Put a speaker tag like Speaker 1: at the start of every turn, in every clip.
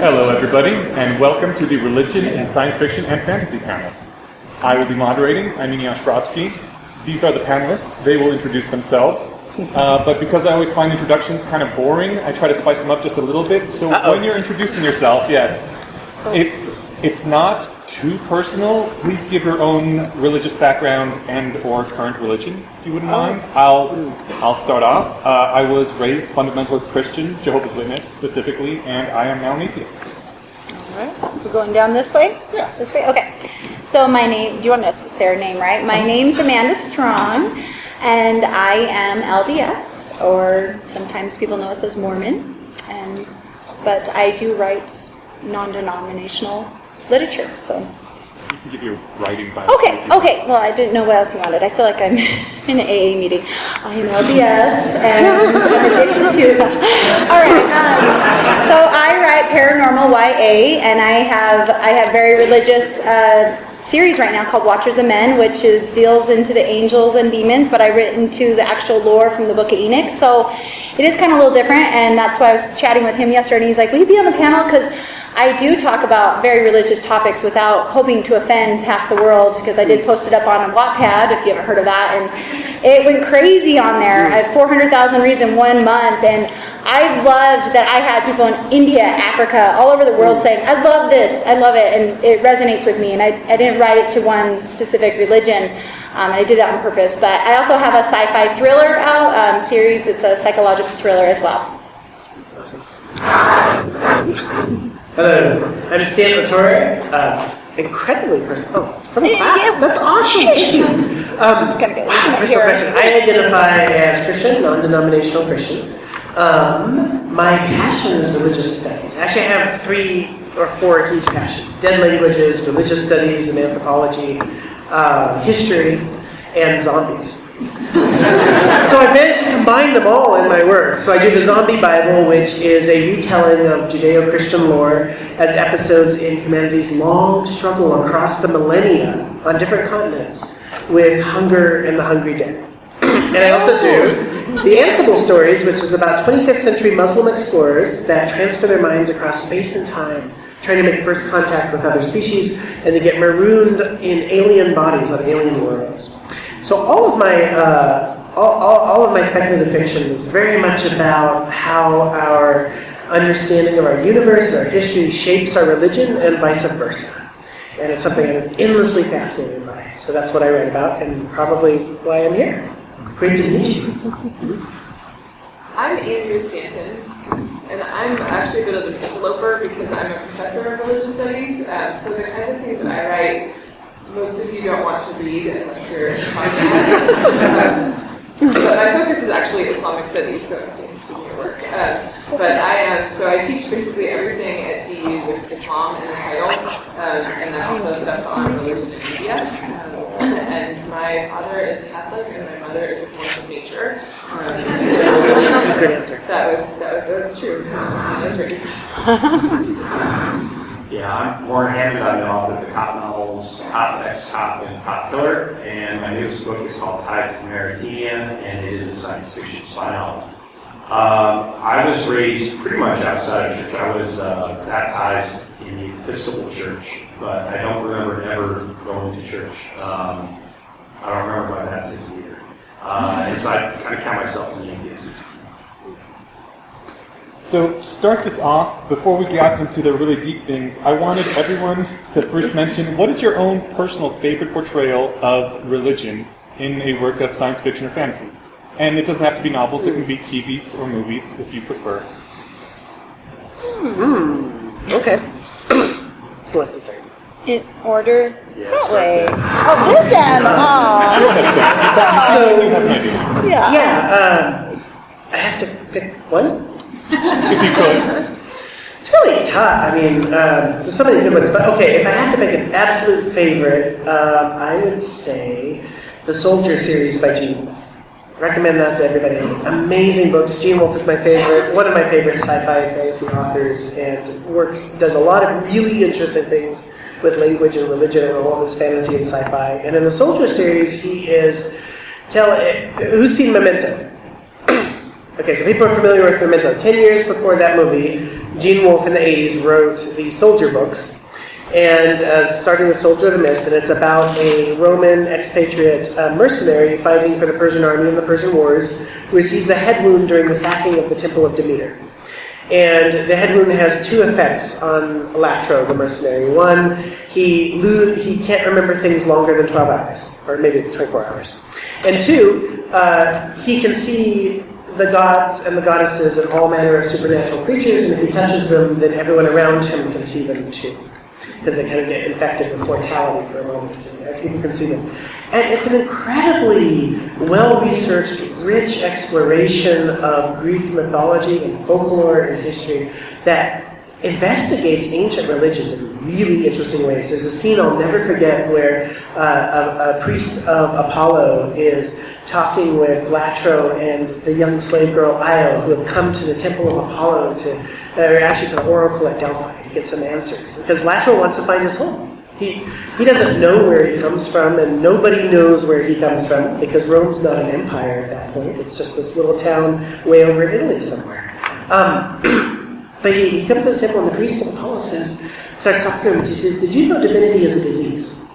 Speaker 1: Hello, everybody, and welcome to the Religion in Science Fiction and Fantasy panel. I will be moderating. I'm Eneasz Brodski. These are the panelists. They will introduce themselves. But because I always find introductions kind of boring, I try to spice them up just a little bit. So when you're introducing yourself, yes, if it's not too personal, please give your own religious background and or current religion, if you wouldn't mind. I'll start off. I was raised fundamentalist Christian, Jehovah's Witness specifically, and I am now an atheist.
Speaker 2: All right. We're going down this way?
Speaker 1: Yeah.
Speaker 2: This way? Okay. So my name, do you want to say our name, right? My name's Amanda Strong, and I am LDS, or sometimes people know us as Mormon, but I do write non-denominational literature, so.
Speaker 1: You can give your writing bio.
Speaker 2: Okay. Well, I didn't know what else you wanted. I feel like I'm in an AA meeting. I am LDS, and I'm addicted to. All right. So I write paranormal YA, and I have very religious series right now called Watchers of Men, which deals into the angels and demons, but I written into the actual lore from the Book of Enoch. So it is kind of a little different, and that's why I was chatting with him yesterday, and he's like, "Will you be on the panel?" Because I do talk about very religious topics without hoping to offend half the world, because I did post it up on Wattpad, if you haven't heard of that, and it went crazy on there. I had 400,000 reads in 1 month, and I loved that I had people in India, Africa, all over the world saying, "I love this, I love it," and it resonates with me, and I didn't write it to one specific religion. I did that on purpose, but I also have a sci-fi thriller out series. It's a psychological thriller as well.
Speaker 3: Hello, I'm Stanton. Incredibly personal. Oh, from the class. That's awesome. Thank you.
Speaker 2: It's going to go
Speaker 3: personal question. I identify as Christian, non-denominational Christian. My passion is religious studies. Actually, I have 3 or 4 huge passions: dead languages, religious studies and anthropology, history, and zombies. So I managed to combine them all in my work. So I do the Zombie Bible, which is a retelling of Judeo-Christian lore as episodes in humanity's long struggle across the millennia on different continents with hunger and the hungry dead. And I also do the Ansible stories, which is about 25th century Muslim explorers that transfer their minds across space and time, trying to make first contact with other species, and they get marooned in alien bodies on alien worlds. So all of my speculative fiction is very much about how our understanding of our universe and our history shapes our religion and vice versa. And it's something I'm endlessly fascinated by. So that's what I write about, and probably why I'm here. Great to meet you.
Speaker 4: I'm Andrea Stanton, and I'm actually a bit of an interloper because I'm a professor of religious studies. So the kinds of things that I write, most of you don't want to read unless you're in podcast. But my focus is actually Islamic studies, so I think it's your work. So I teach basically everything at DU with Islam in the title, and then also stuff on religion and media. And my father is Catholic, and my mother is a force of nature.
Speaker 3: Good answer.
Speaker 4: That's true. I was raised.
Speaker 5: Yeah, I'm Warren Hammond. I'm the author of the cop novels Cop, Ex-Cop, and Cop Killer, and my newest book is called Ties to the Mediterranean, and it is a science fiction spy novel. I was raised pretty much outside of church. I was baptized in the Episcopal Church, but I don't remember ever going to church. I don't remember my baptism either. And so I kind of count myself as an atheist.
Speaker 1: So to start this off, before we got into the really deep things, I wanted everyone to first mention, what is your own personal favorite portrayal of religion in a work of science fiction or fantasy? And it doesn't have to be novels, it can be TVs or movies, if you prefer.
Speaker 3: Okay. Who wants to start?
Speaker 2: In order? That way. Oh, this end!
Speaker 1: Go ahead, Sam. You have an idea.
Speaker 3: Yeah. I have to pick one?
Speaker 1: If you could.
Speaker 3: It's really tough. I mean, there's so many good ones. But okay, if I have to pick an absolute favorite, I would say the Soldier series by Gene Wolfe. Recommend that to everybody. Amazing books. Gene Wolfe is my favorite, one of my favorite sci-fi fantasy authors, and does a lot of really interesting things with language and religion and all this fantasy and sci-fi. And in the Soldier series, he is who's seen Memento? Okay, so people are familiar with Memento. 10 years before that movie, Gene Wolfe in the 80s wrote the soldier books, and starting with Soldier of the Mist, and it's about a Roman expatriate mercenary fighting for the Persian army in the Persian Wars, who receives a head wound during the sacking of the Temple of Demeter. And the head wound has two effects on Latro, the mercenary. One, he can't remember things longer than 12 hours, or maybe it's 24 hours. And two, he can see the gods and the goddesses and all manner of supernatural creatures, and if he touches them, then everyone around him can see them too. Because they kind of get infected with mortality for a moment, and people can see them. And it's an incredibly well-researched, rich exploration of Greek mythology and folklore and history that investigates ancient religions in really interesting ways. There's a scene I'll never forget where a priest of Apollo is talking with Latro and the young slave girl Io, who have come to the temple of Apollo or actually to the oracle at Delphi to get some answers. Because Latro wants to find his home. He doesn't know where he comes from, and nobody knows where he comes from, because Rome's not an empire at that point. It's just this little town way over in Italy somewhere. But he comes to the temple, and the priest of Apollo starts talking to him, and he says, "Did you know divinity is a disease?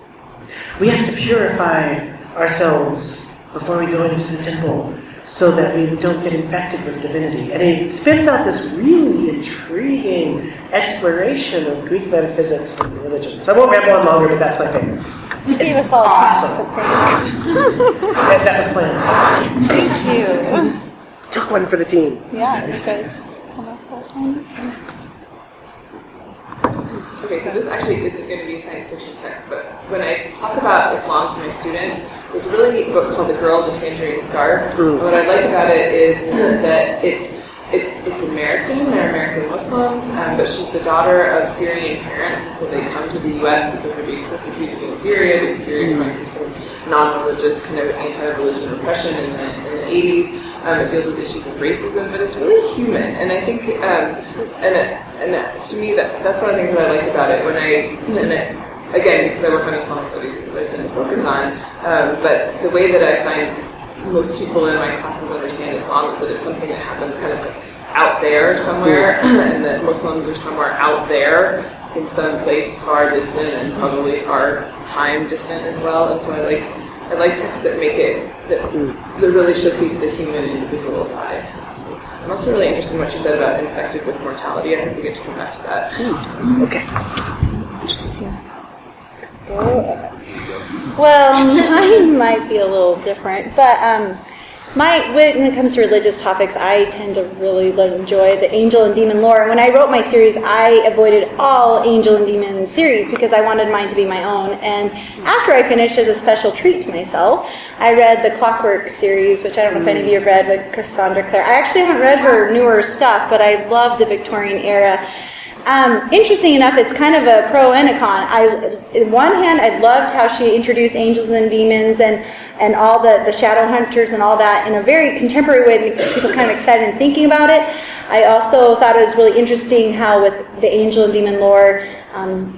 Speaker 3: We have to purify ourselves before we go into the temple so that we don't get infected with divinity." And he spins out this really intriguing exploration of Greek metaphysics and religion. So I won't ramble on longer, but that's my favorite.
Speaker 2: You gave us all
Speaker 3: awesome.
Speaker 2: a chance to think.
Speaker 3: That was planned.
Speaker 2: Thank you.
Speaker 3: Took one for the team.
Speaker 2: Yeah, these guys come up with one.
Speaker 4: Okay, so this actually isn't going to be a science fiction text, but when I talk about Islam to my students, there's a really neat book called The Girl in the Tangerine Scarf. And what I like about it is that it's American, they're American Muslims, but she's the daughter of Syrian parents, and so they come to the U.S. because they're being persecuted in Syria, because Syria is going through some non-religious kind of anti-religion repression in the 80s. It deals with issues of racism, but it's really human, and I think, to me, that's one of the things that I like about it. Again, because I work on Islamic studies, because I tend to focus on, but the way that I find most people in my classes understand Islam is that it's something that happens kind of like out there somewhere, and that Muslims are somewhere out there in some place far distant and probably far time distant as well. And so I like texts that make it that really showcase the human individual side. I'm also really interested in what you said about infected with mortality. I think we get to come back to that.
Speaker 3: Okay.
Speaker 2: Interesting. Well, mine might be a little different, but when it comes to religious topics, I tend to really enjoy the angel and demon lore. And when I wrote my series, I avoided all angel and demon series because I wanted mine to be my own. And after I finished, as a special treat to myself, I read the Clockwork series, which I don't know if any of you have read, with Cassandra Clare. I actually haven't read her newer stuff, but I love the Victorian era. Interesting enough, it's kind of a pro and a con. On one hand, I loved how she introduced angels and demons and all the shadow hunters and all that in a very contemporary way that makes people kind of excited and thinking about it. I also thought it was really interesting how with the angel and demon lore,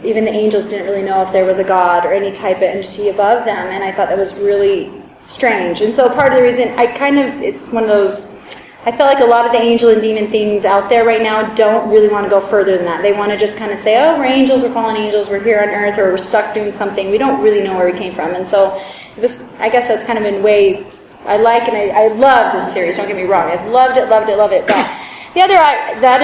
Speaker 2: even the angels didn't really know if there was a god or any type of entity above them, and I thought that was really strange. And so part of the reason it's one of those, I feel like a lot of the angel and demon things out there right now don't really want to go further than that. They want to just kind of say, oh, we're angels, we're fallen angels, we're here on earth, or we're stuck doing something. We don't really know where we came from. And so I guess that's kind of in a way I like, and I loved this series, don't get me wrong. I loved it. But the other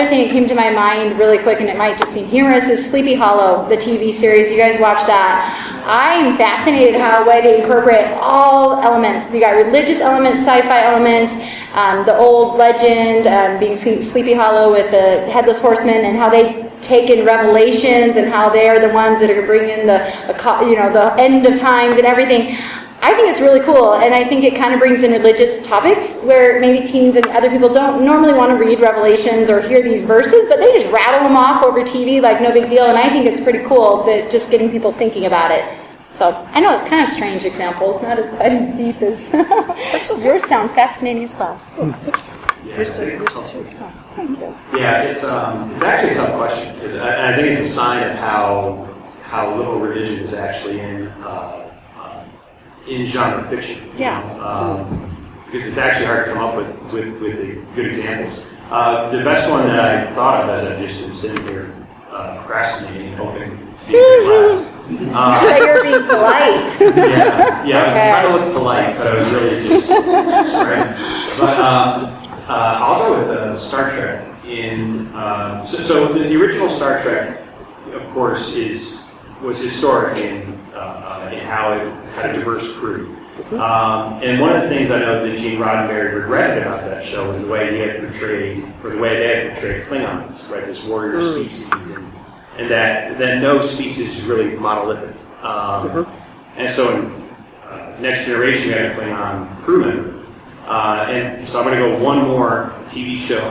Speaker 2: thing that came to my mind really quick, and it might just seem humorous, is Sleepy Hollow, the TV series. You guys watch that. I'm fascinated how they incorporate all elements. You got religious elements, sci-fi elements, the old legend, being Sleepy Hollow with the Headless Horseman, and how they take in Revelations and how they are the ones that are bringing the end of times and everything. I think it's really cool, and I think it kind of brings in religious topics where maybe teens and other people don't normally want to read Revelations or hear these verses, but they just rattle them off over TV like no big deal, and I think it's pretty cool that just getting people thinking about it. So I know it's kind of strange examples, not as quite as deep as yours sound fascinating as well. Thank you.
Speaker 5: Yeah, it's actually a tough question, because I think it's a sign of how little religion is actually in genre fiction.
Speaker 2: Yeah.
Speaker 5: Because it's actually hard to come up with good examples. The best one that I thought of as I've just been sitting here procrastinating, hoping to be in class.
Speaker 2: But you're being polite.
Speaker 5: Yeah, I was trying to look polite, but I was really just sorry. But I'll go with Star Trek. So the original Star Trek, of course, was historic in how it had a diverse crew. And one of the things I know that Gene Roddenberry regretted about that show was the way he had portrayed, or the way they had portrayed Klingons, right? This warrior species, and that no species is really monolithic. And so in Next Generation, we had a Klingon crew member. And so I'm going to go one more TV show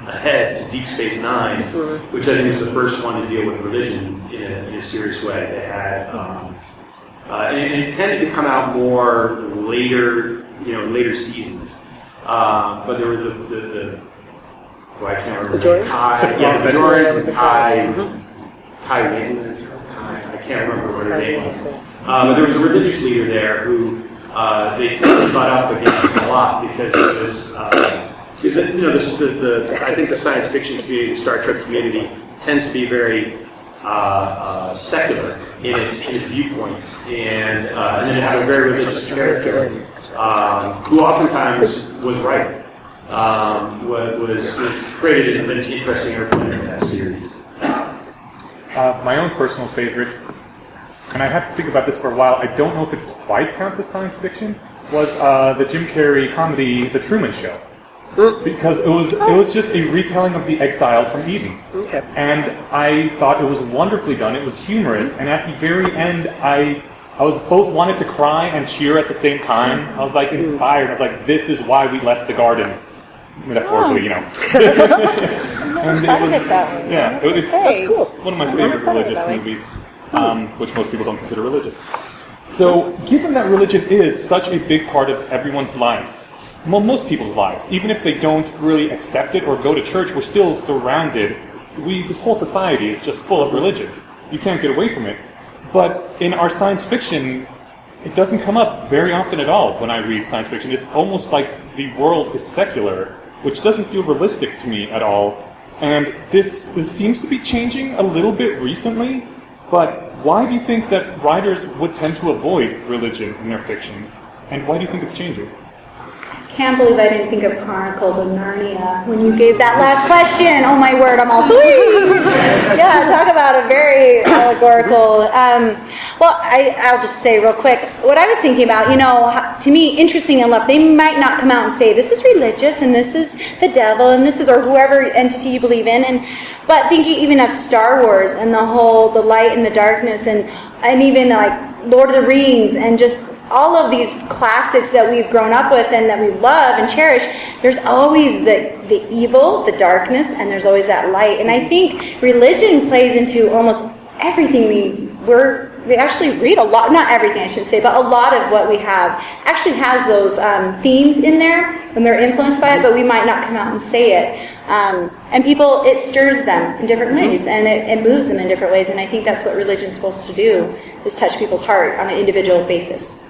Speaker 5: ahead to Deep Space Nine, which I think was the first one to deal with religion in a serious way. They had, and it tended to come out more later seasons. But there were the I can't remember. The Bajorans and Kai. I can't remember what her name was. But there was a religious leader there who they tended to butt up against him a lot because it was. I think the science fiction community, the Star Trek community, tends to be very secular in its viewpoints, and then it had a very religious character who oftentimes was right. Was created an interesting airplane in that series.
Speaker 1: My own personal favorite, and I had to think about this for a while. I don't know if it quite counts as science fiction. Was the Jim Carrey comedy The Truman Show? Because it was just a retelling of The Exile from Eden.
Speaker 3: Okay.
Speaker 1: And I thought it was wonderfully done. It was humorous, and at the very end, I was both wanted to cry and cheer at the same time. I was like inspired. I was like, this is why we left the garden. Metaphorically, you know. And it was, yeah, that's cool. One of my favorite religious movies, which most people don't consider religious. So, given that religion is such a big part of everyone's life, well, most people's lives, even if they don't really accept it or go to church, we're still surrounded. This whole society is just full of religion. You can't get away from it. But in our science fiction, it doesn't come up very often at all when I read science fiction. It's almost like the world is secular, which doesn't feel realistic to me at all. And this seems to be changing a little bit recently, but why do you think that writers would tend to avoid religion in their fiction? And why do you think it's changing?
Speaker 2: I can't believe I didn't think of Chronicles of Narnia when you gave that last question. Oh my word, I'm all yeah, talk about a very allegorical. I'll just say real quick what I was thinking about. To me, interesting enough, they might not come out and say this is religious and this is the devil and this is or whoever entity you believe in. But thinking even of Star Wars and the light and the darkness and even like Lord of the Rings and just all of these classics that we've grown up with and that we love and cherish, there's always the evil, the darkness, and there's always that light. And I think religion plays into almost everything we actually read a lot, not everything I should say, but a lot of what we have actually has those themes in there when they're influenced by it, but we might not come out and say it. And people, it stirs them in different ways and it moves them in different ways. And I think that's what religion's supposed to do, is touch people's heart on an individual basis.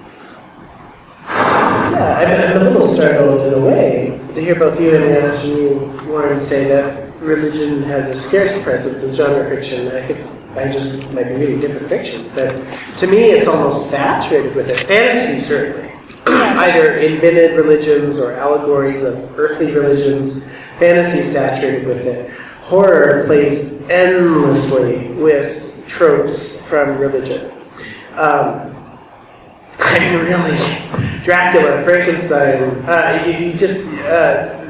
Speaker 3: Yeah, I'm a little startled in a way to hear both you and Eneasz and you, Warren, say that religion has a scarce presence in genre fiction. I think I just might be reading different fiction, but to me it's almost saturated with it. Fantasy, certainly. Either invented religions or allegories of earthly religions. Fantasy saturated with it. Horror plays endlessly with tropes from religion. Really, Dracula, Frankenstein, and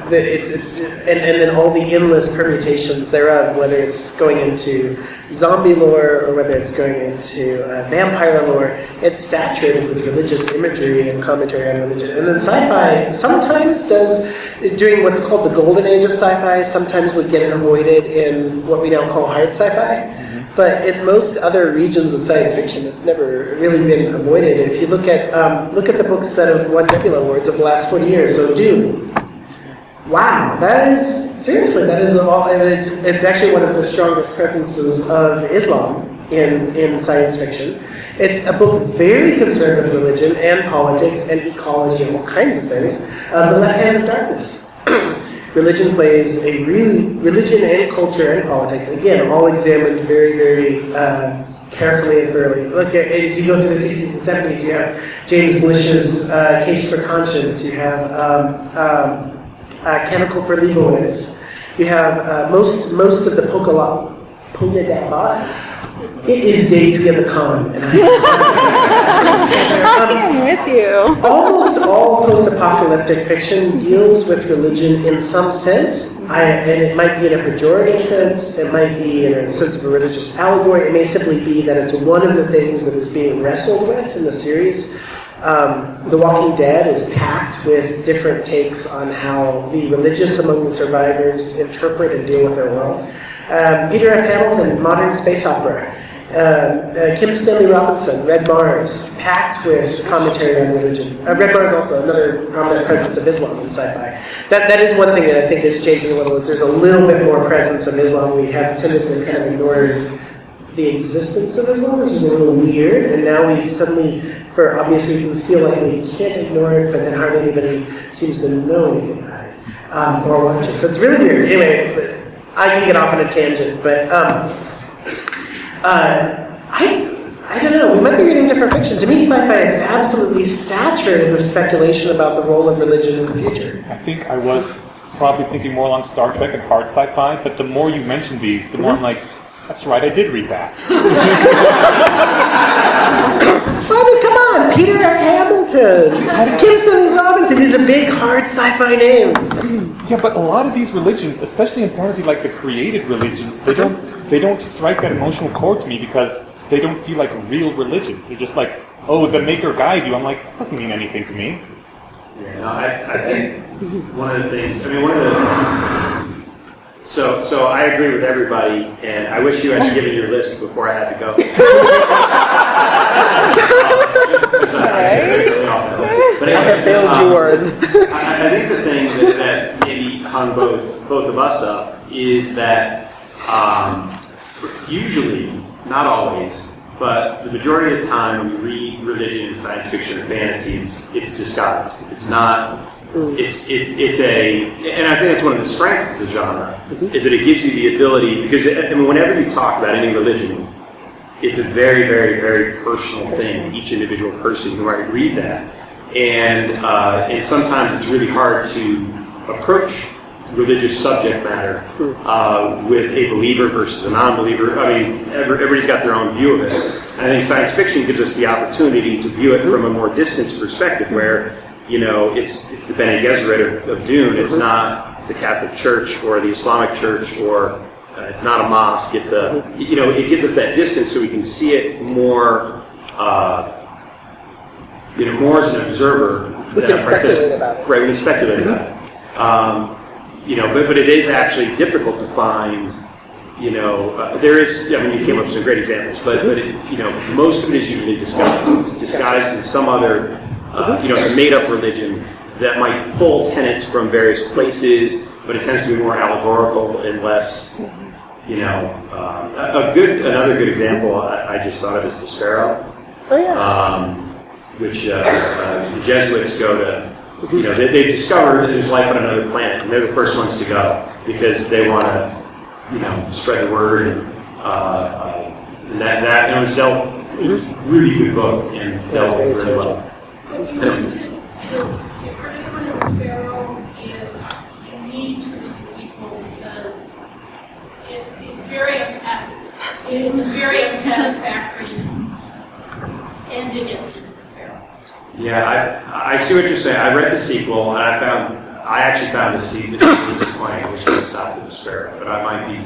Speaker 3: then all the endless permutations thereof, whether it's going into zombie lore or whether it's going into vampire lore, it's saturated with religious imagery and commentary on religion. And then sci-fi sometimes does, during what's called the golden age of sci-fi, sometimes would get avoided in what we now call hard sci-fi. But in most other regions of science fiction, it's never really been avoided. If you look at the books that have won Nebula Awards over the last 40 years, so Dune. Wow, that is all. It's actually one of the strongest presences of Islam in science fiction. It's a book very concerned with religion and politics and ecology and all kinds of things. The Left Hand of Darkness. religion and culture and politics, again, all examined very, very carefully and thoroughly. Look at, as you go through the 60s and 70s, you have James Blish's Case for Conscience, you have Chemical for Legal Witness, you have most of the Polka it is day 3 of the con.
Speaker 2: I'm with you.
Speaker 3: Almost all post-apocalyptic fiction deals with religion in some sense, and it might be in a pejorative sense, it might be in a sense of a religious allegory, it may simply be that it's one of the things that is being wrestled with in the series. The Walking Dead is packed with different takes on how the religious among the survivors interpret and deal with their world. Peter F. Hamilton, modern space opera. Kim Stanley Robinson, Red Mars, packed with commentary on religion. Red Mars also another prominent presence of Islam in sci-fi. That is one thing that I think is changing a little. Is there's a little bit more presence of Islam. We have tended to kind of ignore the existence of Islam, which is a little weird. And now we suddenly, for obvious reasons, feel like we can't ignore it, but then hardly anybody seems to know anything about it or want to. So it's really weird. Anyway, I can get off on a tangent, but I don't know. We might be reading different fiction. To me, sci-fi is absolutely saturated with speculation about the role of religion in the future.
Speaker 1: I think I was probably thinking more along Star Trek and hard sci-fi, but the more you mention these, the more I'm like, that's right, I did read that.
Speaker 3: I mean, come on, Peter F. Hamilton, Kim Stanley Robinson. These are big, hard sci-fi names.
Speaker 1: Yeah, but a lot of these religions, especially in fantasy, like the created religions, they don't strike that emotional chord to me because they don't feel like real religions. They're just like, oh, the maker guide you. I'm like, that doesn't mean anything to me.
Speaker 5: Yeah, no, I think one of the things, So I agree with everybody, and I wish you had given your list before I had to go. But
Speaker 3: I have failed you, word.
Speaker 5: I think the thing that maybe hung both of us up is that usually, not always, but the majority of the time when we read religion and science fiction and fantasy, it's disguised. It's not. It's and I think that's one of the strengths of the genre, is that it gives you the ability, because whenever you talk about any religion, it's a very, very, very personal thing to each individual person who might read that, and sometimes it's really hard to approach religious subject matter with a believer versus a non-believer. I mean, everybody's got their own view of it, and I think science fiction gives us the opportunity to view it from a more distant perspective, where it's the Bene Gesserit of Dune. It's not the Catholic Church or the Islamic Church, or it's not a mosque. It's it gives us that distance so we can see it more, more as an observer.
Speaker 3: We can speculate about it.
Speaker 5: Right, we can speculate about it. But it is actually difficult to find. There is. You came up with some great examples, but most of it is usually disguised. It's disguised in some other. It's a made-up religion that might pull tenets from various places, but it tends to be more allegorical and less, another good example I just thought of is the Sparrow, which the Jesuits go to. They've discovered that there's life on another planet, and they're the first ones to go because they want to, spread the word, and that it was a really good book and dealt with really well.
Speaker 6: What you mentioned, if you're going to run the Sparrow, is you need to read the sequel because it's very obsessive. It's a very unsatisfactory ending at the end of the Sparrow.
Speaker 5: Yeah, I see what you're saying. I read the sequel, and I actually found the sequel disappointing. I wish I had stopped at the Sparrow, but I might be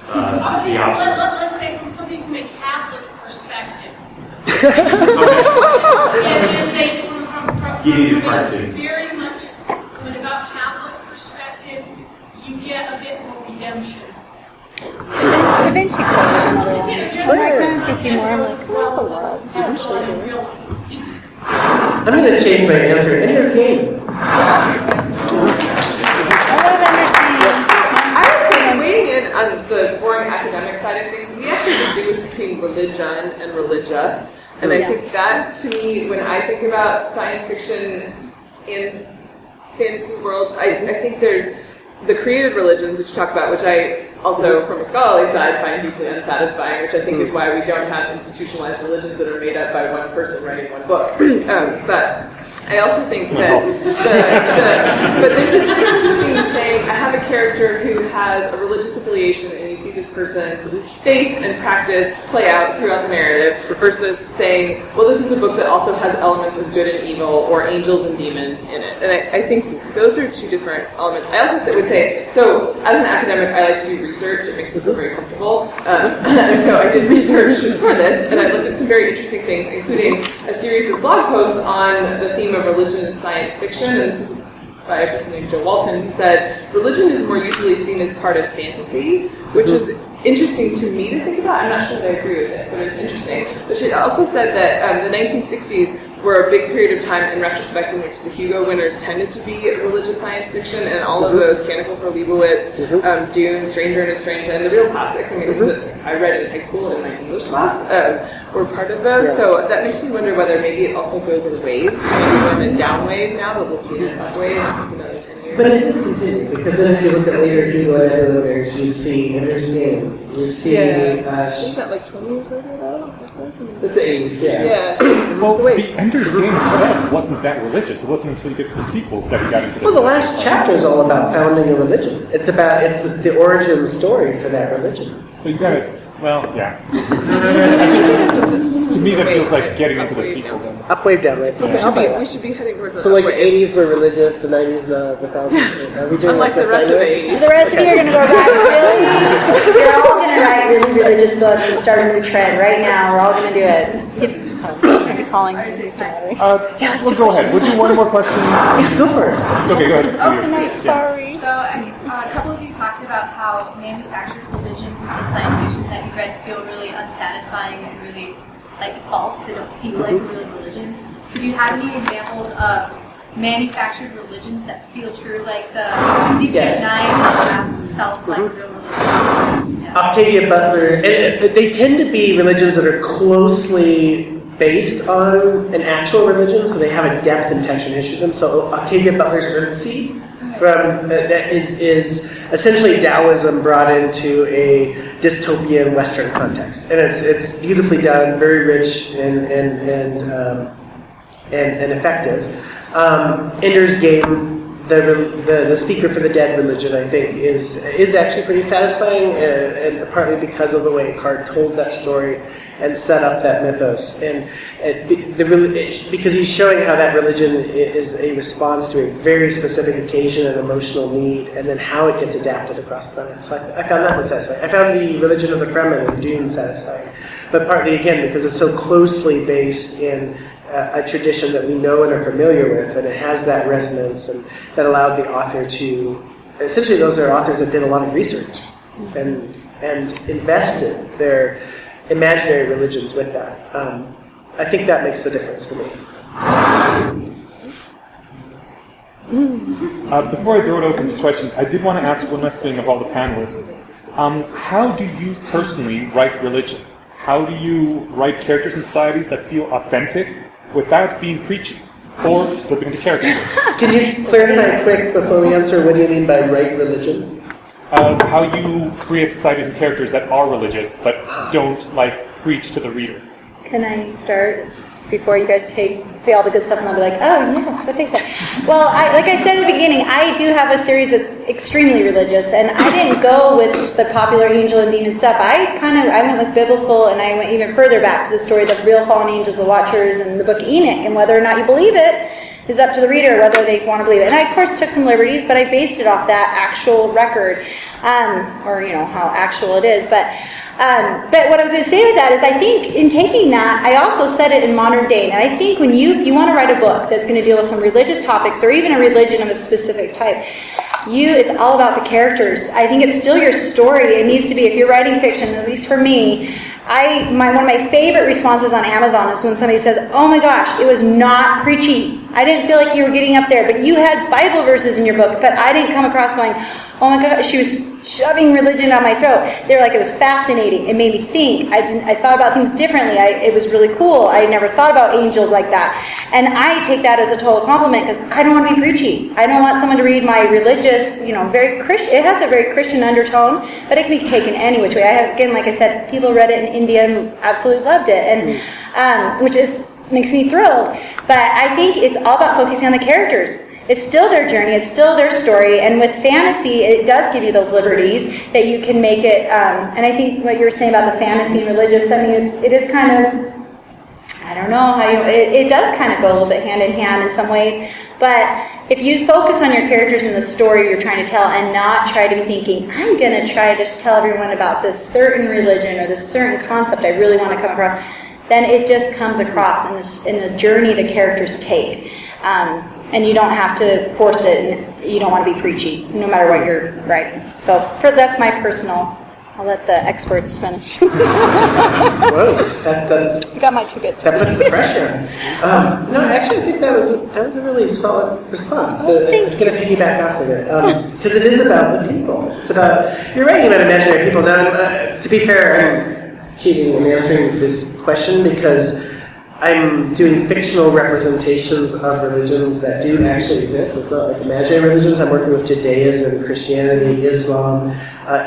Speaker 5: the opposite.
Speaker 6: Let's say from somebody from a Catholic perspective.
Speaker 5: You need to part two.
Speaker 6: Very much from an about Catholic perspective, you get a bit more redemption.
Speaker 2: Da Vinci Code is another one.
Speaker 6: Just
Speaker 2: What am I thinking more? I'm like, that's a lot.
Speaker 3: I'm going to change my answer. Eneasz game.
Speaker 2: I don't understand.
Speaker 4: I would say, weighing in on the boring academic side of things, we actually distinguish between religion and religious. And I think that, to me, when I think about science fiction in fantasy world, I think there's the created religions, which you talk about, which I also, from a scholarly side, find deeply unsatisfying, which I think is why we don't have institutionalized religions that are made up by one person writing one book. But I also think that but there's a difference between saying I have a character who has a religious affiliation and you see this person's faith and practice play out throughout the narrative versus saying, well, this is a book that also has elements of good and evil or angels and demons in it. And I think those are two different elements. I also would say, so as an academic, I like to do research. It makes me feel very comfortable. And so I did research for this, and I looked at some very interesting things, including a series of blog posts on the theme of religion and science fiction. And this is by a person named Joe Walton, who said, religion is more usually seen as part of fantasy, which is interesting to me to think about. I'm not sure that I agree with it, but it's interesting. But she also said that the 1960s were a big period of time in retrospect in which the Hugo winners tended to be religious science fiction, and all of those, Candle for Leibowitz, Dune, Stranger in a Strange Land, the real classics, I mean, I read in high school in my English class, were part of those. So that makes me wonder whether maybe it also goes in waves. Maybe we're in a down wave now, but we'll be in an up wave in another 10 years.
Speaker 3: But it did continue, because then if you look at later Hugo winners, you see Ender's Game, you see...
Speaker 4: Isn't that like 20 years later, though?
Speaker 3: It's the 80s, yeah.
Speaker 1: Well, the Ender's Game itself wasn't that religious. It wasn't until you get to the sequels that he got into
Speaker 3: Well, the last chapter is all about founding a religion. It's the origin story for that religion.
Speaker 1: But you got it. Well, yeah. To me, that feels like getting into the sequel.
Speaker 3: Up, wave, down, wave.
Speaker 4: So we should be heading towards
Speaker 3: So like the 80s were religious, the 90s not, the 1000s. Are we doing
Speaker 4: unlike the rest of the 80s.
Speaker 2: So the rest of you are going to go you're all going to write really religious books and start a new trend right now. We're all going to do it. Calling
Speaker 1: Well, go ahead. Would you one more question?
Speaker 3: Go for it.
Speaker 1: Okay, go ahead.
Speaker 2: Oh, sorry.
Speaker 7: So a couple of you talked about how manufactured religions in science fiction that you read feel really unsatisfying and really like false. They don't feel like real religion. So do you have any examples of manufactured religions that feel true, like the Deep Space Nine felt like real religion? Yeah.
Speaker 3: Octavia Butler. They tend to be religions that are closely based on an actual religion, so they have a depth and texture to them. So Octavia Butler's Earthseed that is essentially Taoism brought into a dystopian Western context, and it's beautifully done, very rich and effective. Ender's Game. The Speaker for the Dead religion, I think, is actually pretty satisfying, and partly because of the way Card told that story and set up that mythos, and because he's showing how that religion is a response to a very specific occasion and emotional need, and then how it gets adapted across planets. So I found that one satisfying. I found the religion of the Fremen and Dune satisfying, but partly again because it's so closely based in a tradition that we know and are familiar with, and it has that resonance, and that allowed the author to, essentially those are authors that did a lot of research and invested their imaginary religions with that. I think that makes the difference for me.
Speaker 1: Before I throw it open to questions, I did want to ask one last thing of all the panelists. How do you personally write religion? How do you write characters in societies that feel authentic without being preachy or slipping into character?
Speaker 3: Can you clarify quick before we answer, what do you mean by right religion?
Speaker 1: How you create societies and characters that are religious but don't preach to the reader.
Speaker 2: Can I start before you guys say all the good stuff, and I'll be like, oh yes, what they said. Well, like I said at the beginning, I do have a series that's extremely religious, and I didn't go with the popular angel and demon stuff. I went with biblical, and I went even further back to the story of the real fallen angels, the Watchers, and the book Enoch, and whether or not you believe it is up to the reader, whether they want to believe it. And I, of course, took some liberties, but I based it off that actual record, or how actual it is. But what I was going to say with that is I think in taking that, I also said it in modern day. And I think when if you want to write a book that's going to deal with some religious topics or even a religion of a specific type, it's all about the characters. I think it's still your story. It needs to be, if you're writing fiction, at least for me, one of my favorite responses on Amazon is when somebody says, oh my gosh, it was not preachy. I didn't feel like you were getting up there, but you had Bible verses in your book, but I didn't come across going, oh my gosh, she was shoving religion down my throat. They were like, it was fascinating. It made me think. I thought about things differently. It was really cool. I never thought about angels like that. And I take that as a total compliment because I don't want to be preachy. I don't want someone to read my religious, very Christian. It has a very Christian undertone, but it can be taken any which way. I have, again, like I said, people read it in India and absolutely loved it, and which makes me thrilled. But I think it's all about focusing on the characters. It's still their journey. It's still their story. And with fantasy, it does give you those liberties that you can make it. And I think what you were saying about the fantasy and religious, I mean, it is kind of, I don't know how it does kind of go a little bit hand in hand in some ways. But if you focus on your characters and the story you're trying to tell and not try to be thinking, I'm going to try to tell everyone about this certain religion or this certain concept I really want to come across, then it just comes across in the journey the characters take. And you don't have to force it, and you don't want to be preachy, no matter what you're writing. So that's my personal. I'll let the experts finish.
Speaker 3: Whoa, that's
Speaker 2: I got my 2 bits.
Speaker 3: that puts the pressure on. No, I actually think that was a really solid response. I'm going to piggyback off of it because it is about the people. It's about you're writing about imaginary people. Now, to be fair, I'm cheating in answering this question because I'm doing fictional representations of religions that do actually exist. It's not like imaginary religions. I'm working with Judaism, Christianity, Islam,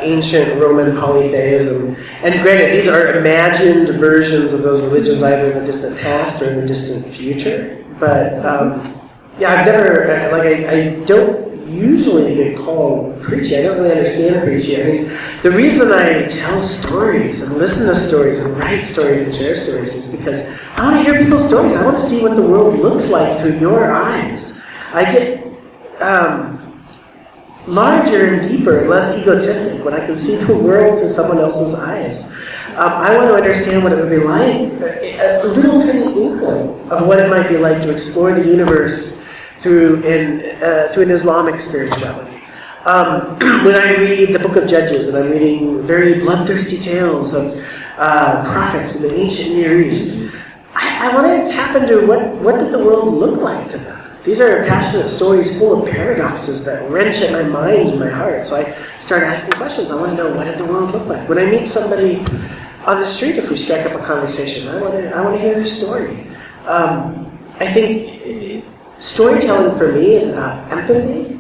Speaker 3: ancient Roman polytheism. And granted, these are imagined versions of those religions either in the distant past or in the distant future. But, I've never, I don't usually get called preachy. I don't really understand preachy. I mean, the reason I tell stories and listen to stories and write stories and share stories is because I want to hear people's stories. I want to see what the world looks like through your eyes. I get larger and deeper and less egotistic when I can see the world through someone else's eyes. I want to understand what it would be like, a little tiny inkling of what it might be like to explore the universe through an Islamic spirituality. When I read the Book of Judges and I'm reading very bloodthirsty tales of prophets in the ancient Near East, I want to tap into what did the world look like to them. These are passionate stories full of paradoxes that wrench at my mind and my heart. So I start asking questions. I want to know, what did the world look like? When I meet somebody on the street, if we strike up a conversation, I want to hear their story. I think storytelling for me is about empathy,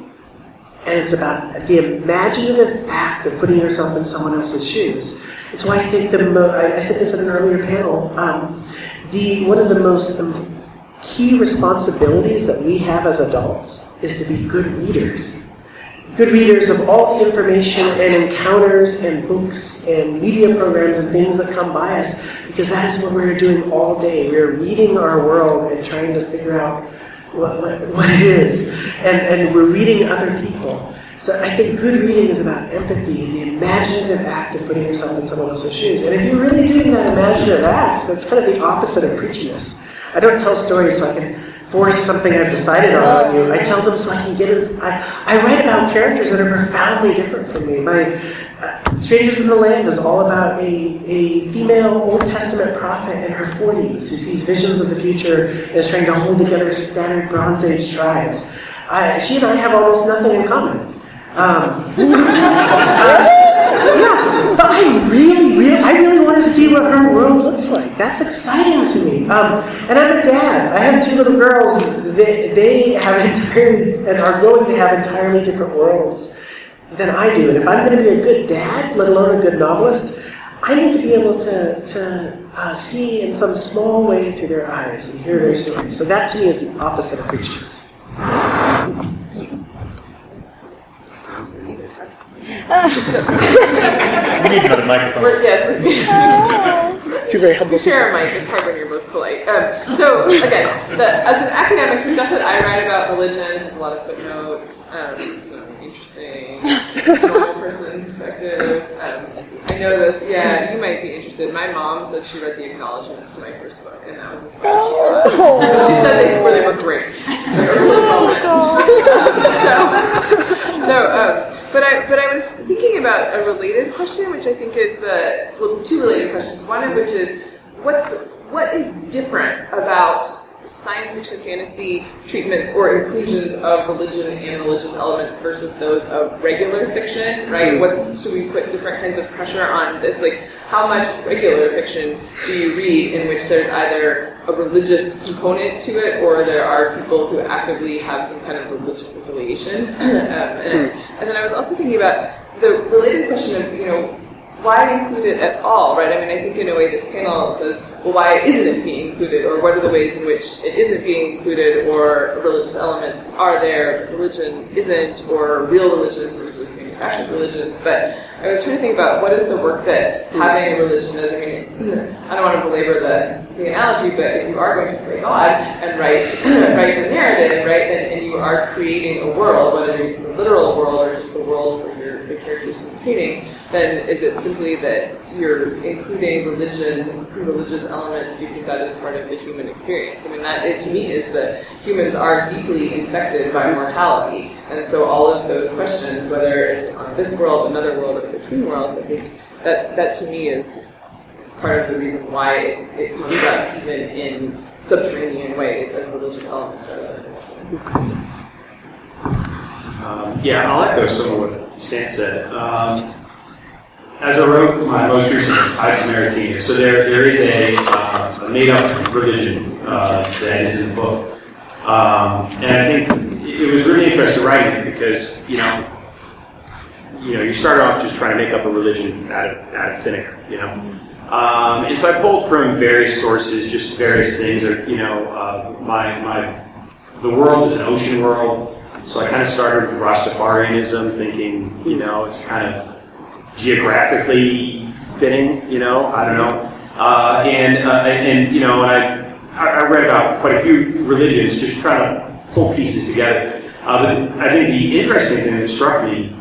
Speaker 3: and it's about the imaginative act of putting yourself in someone else's shoes. It's why I think I said this in an earlier panel, one of the most key responsibilities that we have as adults is to be good readers. Good readers of all the information and encounters and books and media programs and things that come by us, because that is what we're doing all day. We're reading our world and trying to figure out what it is, and we're reading other people. So I think good reading is about empathy and the imaginative act of putting yourself in someone else's shoes. And if you're really doing that imaginative act, that's kind of the opposite of preachiness. I don't tell stories so I can force something I've decided on you. I tell them so I can get in. I write about characters that are profoundly different from me. My Strangers in the Land is all about a female Old Testament prophet in her 40s who sees visions of the future and is trying to hold together scattered Bronze Age tribes. She and I have almost nothing in common. But I really want to see what her world looks like. That's exciting to me. And I'm a dad. I have 2 little girls. They have entirely and are going to have entirely different worlds than I do. And if I'm going to be a good dad, let alone a good novelist, I need to be able to see in some small way through their eyes and hear their stories. So that to me is the opposite of preachiness.
Speaker 1: We need another microphone.
Speaker 3: Two very humble people.
Speaker 4: Share a mic. It's hard when you're both polite. So again, as an academic, the stuff that I write about religion has a lot of footnotes. Some interesting normal person perspective. I know this. Yeah, you might be interested. My mom said she read the acknowledgments to my first book, and that was as far as she got. She said they were great. They were really well written. But I was thinking about a related question, which I think is 2 related questions. One of which is, what is different about science fiction fantasy treatments or inclusions of religion and religious elements versus those of regular fiction, right? Should we put different kinds of pressure on this? Like, how much regular fiction do you read in which there's either a religious component to it or there are people who actively have some kind of religious affiliation? And then I was also thinking about the related question of, why include it at all, right? I mean, I think in a way this panel says, well, why isn't it being included? Or what are the ways in which it isn't being included, or religious elements are there, religion isn't, or real religions versus manufactured religions? But I was trying to think about what is the work that having a religion is. I mean, I don't want to belabor the analogy, but if you are going to play God and write the narrative, right, and you are creating a world, whether it's a literal world or just a world for the characters in the painting, then is it simply that you're including religious elements because that is part of the human experience? I mean, that to me is that humans are deeply infected by mortality, and so all of those questions, whether it's on this world, another world, or between worlds, I think that to me is part of the reason why it comes up even in subterranean ways as religious elements rather than
Speaker 5: Yeah, I'll echo some of what Stan said. As I wrote my most recent Tides of Maritima, so there is a made-up religion that is in the book. And I think it was really interesting writing it because, you start off just trying to make up a religion out of thin air, And so I pulled from various sources, just various things. The world is an ocean world. So I kind of started with Rastafarianism, thinking, it's kind of geographically fitting, I don't know. And I read about quite a few religions, just trying to pull pieces together. But I think the interesting thing that struck me,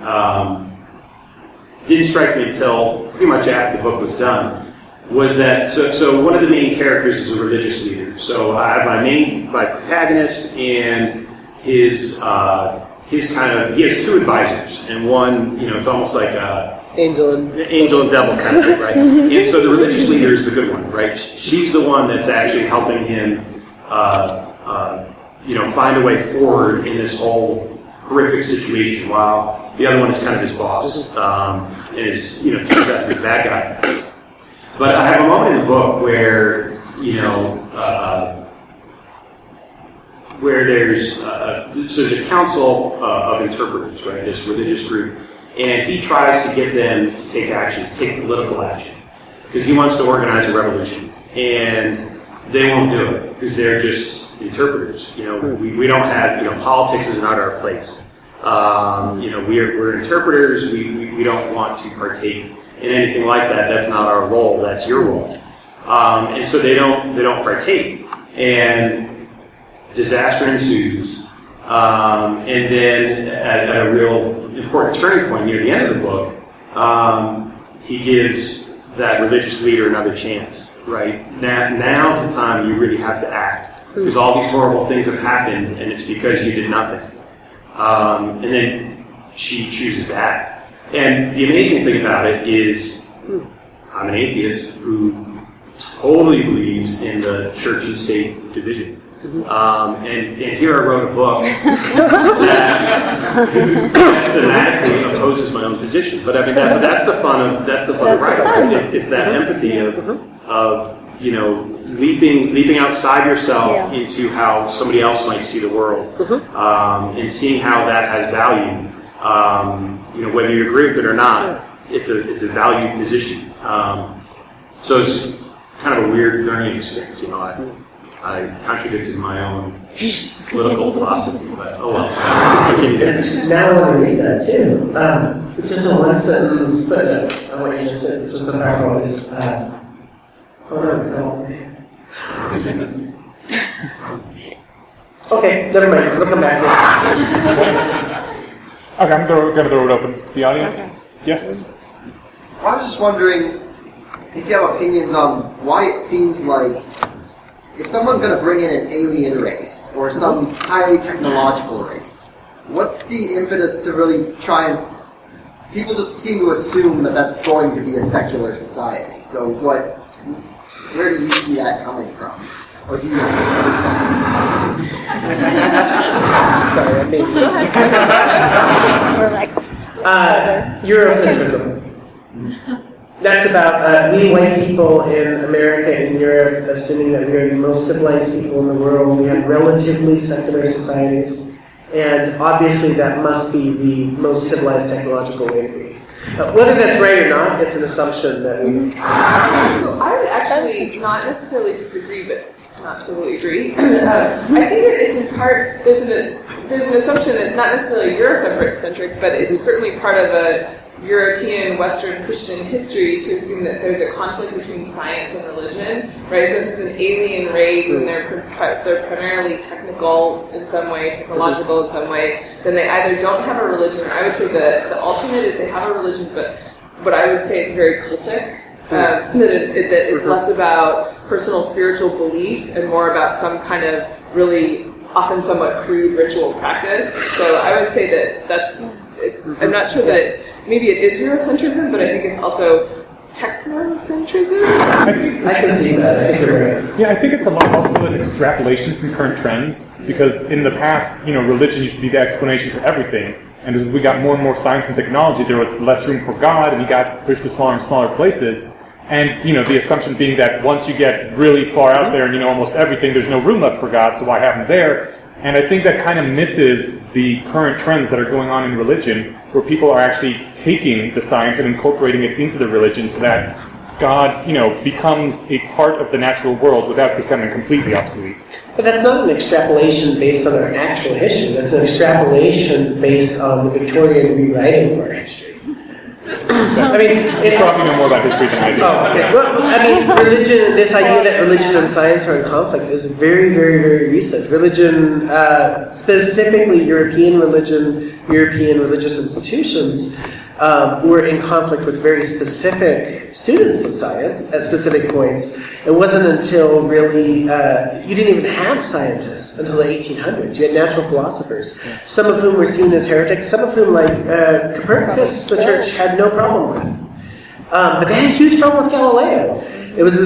Speaker 5: didn't strike me until pretty much after the book was done, was that, so one of the main characters is a religious leader. So I have my protagonist and he has two advisors, and one, it's almost like angel and devil kind of thing, right? And so the religious leader is the good one, right? She's the one that's actually helping him, find a way forward in this whole horrific situation, while the other one is kind of his boss, and is, turns out to be the bad guy. But I have a moment in the book where, where there's a council of interpreters, right, this religious group, and he tries to get them to take action, to take political action, because he wants to organize a revolution, and they won't do it, because they're just interpreters. We don't have, politics is not our place. We're interpreters, we don't want to partake in anything like that. That's not our role, that's your role. And so they don't partake, and disaster ensues, and then at a real important turning point near the end of the book, he gives that religious leader another chance, right? Now's the time you really have to act, because all these horrible things have happened, and it's because you did nothing. And then she chooses to act. And the amazing thing about it is, I'm an atheist who totally believes in the church and state division. And here I wrote a book that thematically opposes my own position. But I mean, that's the fun of writing. Right? It's that empathy of leaping outside yourself into how somebody else might see the world, and seeing how that has value. Whether you agree with it or not, it's a valued position. So it's kind of a weird learning experience. I contradicted my own political philosophy, but oh well.
Speaker 3: Now I want to read that too. Just a one sentence footnote on what you just said. Just a powerful is. Okay, never mind. We'll come back to it.
Speaker 1: Okay, I'm going to throw it open to the audience. Okay. Yes?
Speaker 8: I was just wondering if you have opinions on why it seems like if someone's going to bring in an alien race or some highly technological race, what's the impetus to really try and... People just seem to assume that that's going to be a secular society. So where do you see that coming from? Or do you?
Speaker 3: Sorry, I made
Speaker 2: Or like,
Speaker 3: Eurocentrism. That's about we white people in America and Europe assuming that we are the most civilized people in the world. We have relatively secular societies, and obviously that must be the most civilized technological way to be. Whether that's right or not, it's an assumption that we...
Speaker 4: So I would actually not necessarily disagree, but not totally agree. I think that it's in part, there's an assumption that's not necessarily Eurocentric, but it's certainly part of a European Western Christian history to assume that there's a conflict between science and religion, right? So if it's an alien race and they're primarily technical in some way, technological in some way, then they either don't have a religion, or I would say the alternate is they have a religion, but I would say it's very cultic. That it's less about personal spiritual belief and more about some kind of really often somewhat crude ritual practice. So I would say I'm not sure that maybe it is Eurocentrism, but I think it's also technocentrism.
Speaker 3: I can see that. I think you're right.
Speaker 1: Yeah, I think it's a lot also an extrapolation from current trends, because in the past, religion used to be the explanation for everything, and as we got more and more science and technology, there was less room for God, and He got pushed to smaller and smaller places. And, the assumption being that once you get really far out there and you know almost everything, there's no room left for God, so why have Him there? And I think that kind of misses the current trends that are going on in religion, where people are actually taking the science and incorporating it into the religion so that God, becomes a part of the natural world without becoming completely obsolete.
Speaker 3: But that's not an extrapolation based on our actual history. That's an extrapolation based on the Victorian rewriting of our history. I mean,
Speaker 1: You probably know more about history than I do.
Speaker 3: Oh, okay. Well, religion, this idea that religion and science are in conflict is very, very, very recent. Religion, specifically European religion, European religious institutions, were in conflict with very specific students of science at specific points. It wasn't until really, you didn't even have scientists until the 1800s. You had natural philosophers, some of whom were seen as heretics, some of whom, like Copernicus, the church had no problem with. But they had a huge problem with Galileo. It's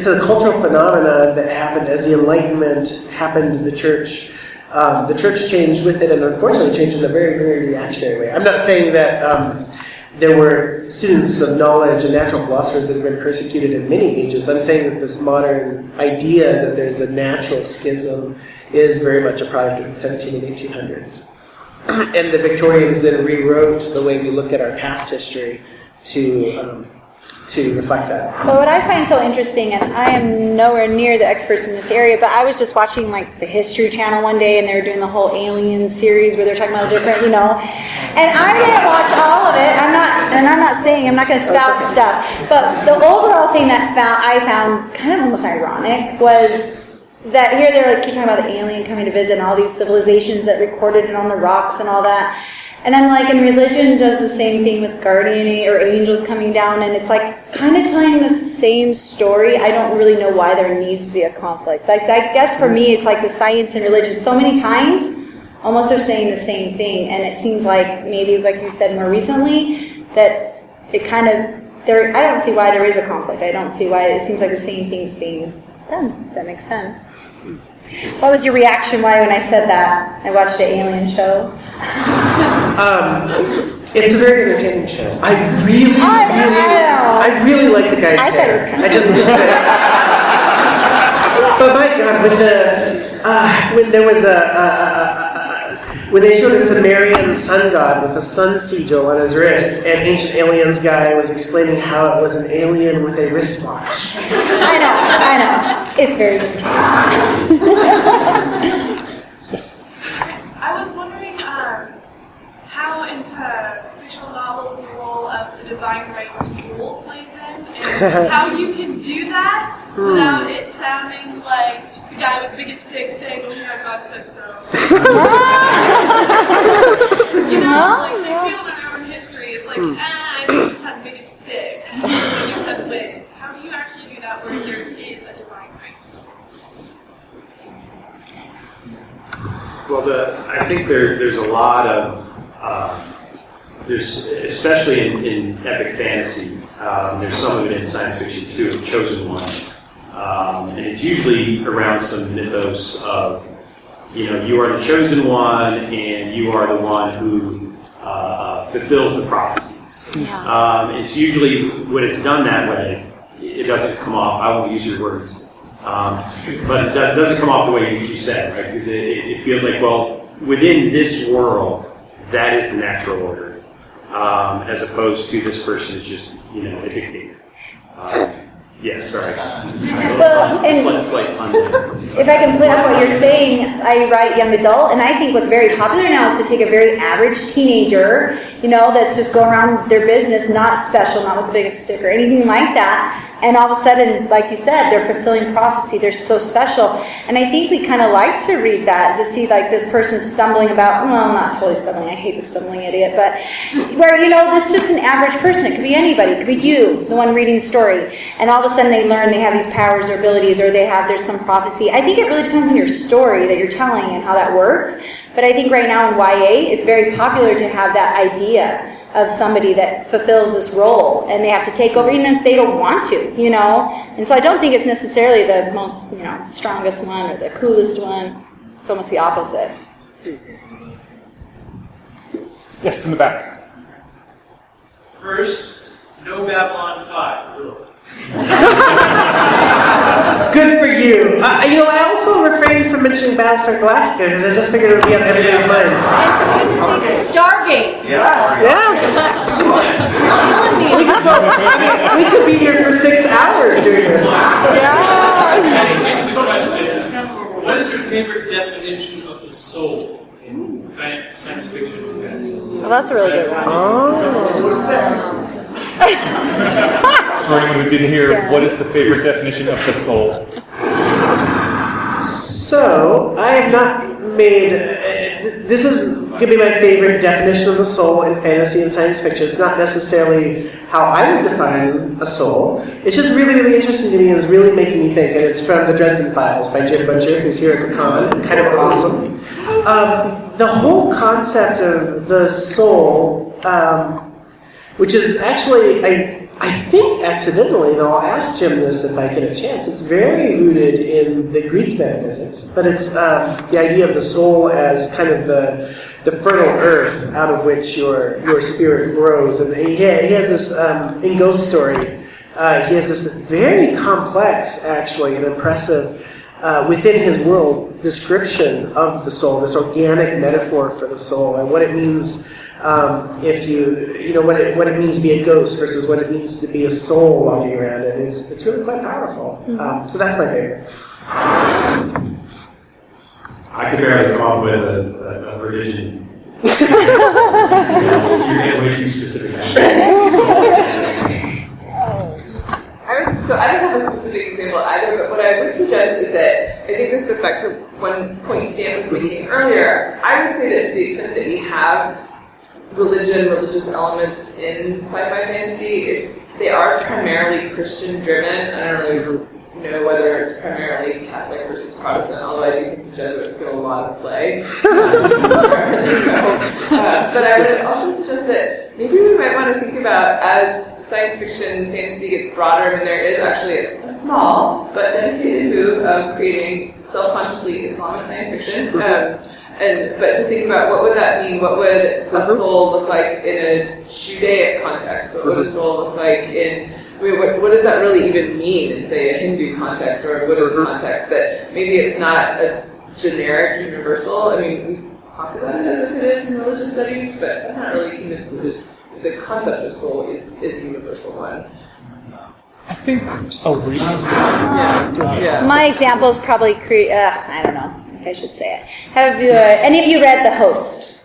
Speaker 3: a cultural phenomenon that happened as the Enlightenment happened to the church. The church changed with it, and unfortunately changed in a very, very reactionary way. I'm not saying that there were students of knowledge and natural philosophers that have been persecuted in many ages. I'm saying that this modern idea that there's a natural schism is very much a product of the 17 and 1800s. And the Victorians then rewrote the way we look at our past history to reflect that.
Speaker 2: But what I find so interesting, and I am nowhere near the experts in this area, but I was just watching like the History Channel one day, and they were doing the whole Alien series where they're talking about different, and I didn't watch all of it. I'm not going to spout stuff, but the overall thing that I found kind of almost ironic was that here they're keep talking about the alien coming to visit and all these civilizations that recorded it on the rocks and all that. And I'm like, and religion does the same thing with guardian or angels coming down, and it's like kind of telling the same story. I don't really know why there needs to be a conflict. Like, I guess for me, it's like the science and religion so many times almost are saying the same thing, and it seems like maybe, like you said more recently, that it kind of, I don't see why there is a conflict. I don't see why it seems like the same thing's being done, if that makes sense. What was your reaction when I said that? I watched an alien show.
Speaker 3: It's a very entertaining show. I really like the guy's
Speaker 2: I thought it was kind of
Speaker 3: But my God, when there was when they showed a Sumerian sun god with a sun sigil on his wrist, and Ancient Aliens guy was explaining how it was an alien with a wristwatch.
Speaker 2: I know. It's very entertaining.
Speaker 1: Yes.
Speaker 6: I was wondering how into fictional novels the role of the divine right to rule plays in, and how you can do that without it sounding like just the guy with the biggest stick saying, "Oh yeah, God said so." Like they feel in our own history, it's like, I just had the biggest stick. You said the wins. How do you actually do that where there is a divine right?
Speaker 5: Well, I think there's a lot of there's especially in epic fantasy. There's some of it in science fiction too. Chosen One, And it's usually around some mythos of, you are the chosen one, and you are the one who fulfills the prophecies.
Speaker 2: Yeah.
Speaker 5: It's usually, when it's done that way, it doesn't come off, I won't use your words, but it doesn't come off the way you said, right? Because it feels like, well, within this world, that is the natural order, as opposed to this person is just, a dictator. Yeah, sorry.
Speaker 2: Well, and
Speaker 5: Slight
Speaker 2: if I can play off what you're saying, I write young adult, and I think what's very popular now is to take a very average teenager, that's just going around their business, not special, not with the biggest stick or anything like that, and all of a sudden, like you said, they're fulfilling prophecy, they're so special. And I think we kind of like to read that, to see like this person stumbling about, well, not totally stumbling, I hate the stumbling idiot, but where, this is just an average person, it could be anybody, it could be you, the one reading the story, and all of a sudden they learn they have these powers or abilities, or there's some prophecy. I think it really depends on your story that you're telling and how that works, but I think right now in YA, it's very popular to have that idea of somebody that fulfills this role, and they have to take over even if they don't want to, And so I don't think it's necessarily the most, strongest one or the coolest one. It's almost the opposite.
Speaker 1: Yes, in the back.
Speaker 9: First, no Babylon 5.
Speaker 3: Good for you. I also refrained from mentioning Battlestar Galactica because I just figured it would be on everybody's minds.
Speaker 7: And for goodness sake, Stargate.
Speaker 3: Yeah. We could be here for 6 hours doing this.
Speaker 9: What is your favorite definition of the soul in science fiction and fantasy?
Speaker 2: Well, that's a really good one.
Speaker 1: For anyone who didn't hear, what is the favorite definition of the soul?
Speaker 3: So, I have not made... this is going to be my favorite definition of the soul in fantasy and science fiction. It's not necessarily how I would define a soul. It's just really, really interesting to me and it's really making me think. And it's from the Dresden Files by Jim Butcher, who's here at the con. Kind of awesome. The whole concept of the soul, which is actually... I think accidentally, and I'll ask Jim this if I get a chance, it's very rooted in the Greek metaphysics, but it's the idea of the soul as kind of the fertile earth out of which your spirit grows. And he has this, in Ghost Story, he has this very complex, actually, and impressive, within his world, description of the soul, this organic metaphor for the soul, and what it means what it means to be a ghost versus what it means to be a soul walking around, and it's really quite powerful. So that's my favorite.
Speaker 5: I could barely come up with a religion. You're getting way too specific.
Speaker 4: So I don't have a specific example either, but what I would suggest is that, I think this goes back to one point Stan was making earlier. I would say that to the extent that we have religious elements in sci-fi fantasy, they are primarily Christian driven. I don't really know whether it's primarily Catholic versus Protestant, although I do think the Jesuits get a lot of play. But I would also suggest that maybe we might want to think about, as science fiction fantasy gets broader, and there is actually a small but dedicated move of creating self-consciously Islamic science fiction. But to think about what would that mean? What would a soul look like in a Judaic context? What would a soul look like in... what does that really even mean in, say, a Hindu context or a Buddhist context? That maybe it's not a generic universal. I mean, we talk about it as if it is in religious studies, but I'm not really convinced that the concept of soul is a universal one.
Speaker 1: I think... Oh, really?
Speaker 4: Yeah.
Speaker 2: My example is probably I don't know if I should say it. Have any of you read The Host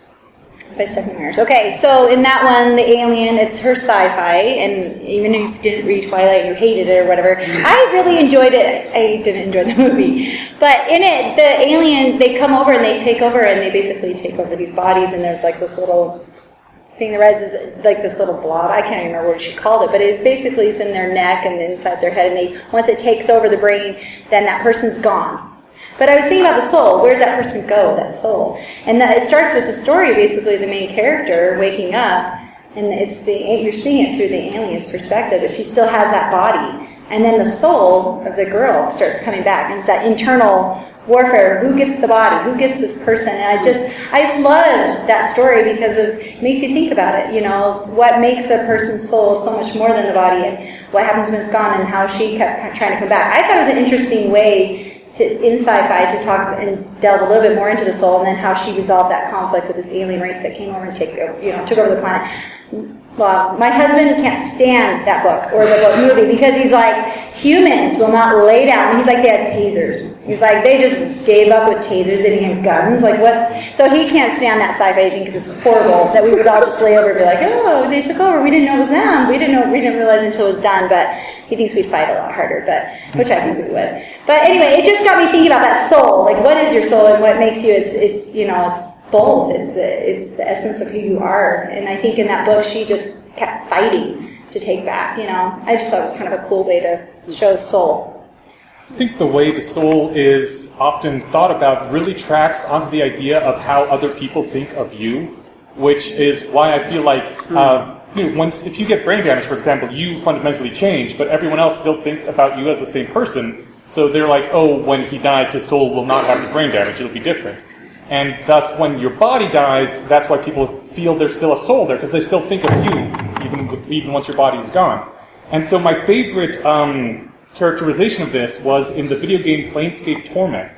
Speaker 2: by Stephanie Meyers? Okay, so in that one, the alien, it's her sci-fi, and even if you didn't read Twilight, you hated it or whatever, I really enjoyed it. I didn't enjoy the movie. But in it, the alien, they come over and they take over, and they basically take over these bodies, and there's like this little thing that rises, like this little blob. I can't remember what she called it, but it basically is in their neck and inside their head, and once it takes over the brain, then that person's gone. But I was thinking about the soul. Where did that person go, that soul? And it starts with the story, basically, the main character waking up, and you're seeing it through the alien's perspective, but she still has that body. And then the soul of the girl starts coming back, and it's that internal warfare. Who gets the body? Who gets this person? And I loved that story because it makes you think about it. You know, what makes a person's soul so much more than the body, and what happens when it's gone, and how she kept trying to come back. I thought it was an interesting way in sci-fi to talk and delve a little bit more into the soul, and then how she resolved that conflict with this alien race that came over and took over the planet. Well, my husband can't stand that book or the movie because he's like, humans will not lay down. He's like, they had tasers. He's like, they just gave up with tasers. They didn't have guns. Like, what? So he can't stand that sci-fi thing because it's horrible that we would all just lay over and be like, oh, they took over. We didn't know it was them. We didn't realize until it was done. But he thinks we'd fight a lot harder, which I think we would. But anyway, it just got me thinking about that soul. Like, what is your soul and what makes you? It's both. It's the essence of who you are. And I think in that book, she just kept fighting to take back, I just thought it was kind of a cool way to show soul.
Speaker 1: I think the way the soul is often thought about really tracks onto the idea of how other people think of you, which is why I feel like if you get brain damage, for example, you fundamentally change, but everyone else still thinks about you as the same person. So they're like, oh, when he dies, his soul will not have the brain damage. It'll be different. And thus, when your body dies, that's why people feel there's still a soul there, because they still think of you, even once your body is gone. And so my favorite characterization of this was in the video game Planescape Torment,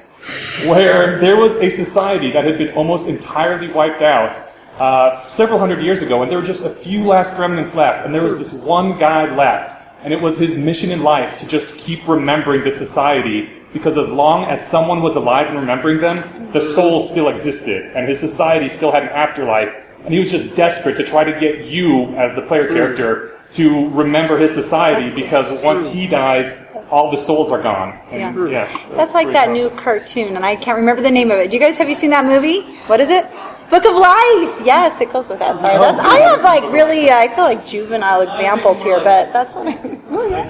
Speaker 1: where there was a society that had been almost entirely wiped out several hundred years ago, and there were just a few last remnants left, and there was this one guy left, and it was his mission in life to just keep remembering this society, because as long as someone was alive and remembering them, the soul still existed, and his society still had an afterlife, and he was just desperate to try to get you, as the player character, to remember his society, because once he dies, all the souls are gone. And,
Speaker 2: That's like that new cartoon, and I can't remember the name of it. Have you seen that movie? What is it? Book of Life! Yes, it goes with that. Sorry, I have I feel like juvenile examples here, but that's what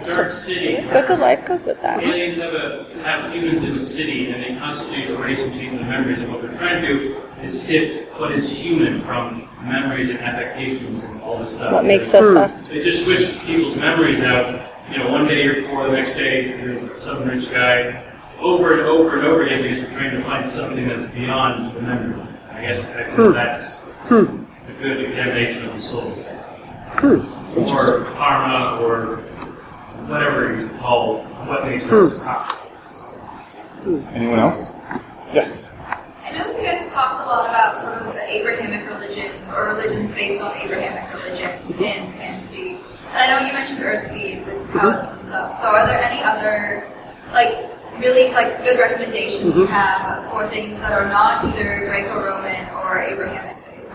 Speaker 9: Dark City.
Speaker 2: Book of Life goes with that.
Speaker 9: Aliens have humans in the city, and they constantly erase and change the memories, and what they're trying to do is sift what is human from memories and affectations and all this stuff.
Speaker 2: What makes us us?
Speaker 9: They just switch people's memories out. One day you're poor, the next day you're some rich guy, over and over and over again, because we're trying to find something that's beyond the memory. I guess I think that's a good examination of the soul. Or karma, or whatever you call what makes us us.
Speaker 1: Anyone else? Yes.
Speaker 7: I know you guys have talked a lot about sort of the Abrahamic religions, or religions based on Abrahamic religions in fantasy. And I know you mentioned Earthseed with Taoism and stuff. So are there any other, really good recommendations you have for things that are not either Greco-Roman or Abrahamic based?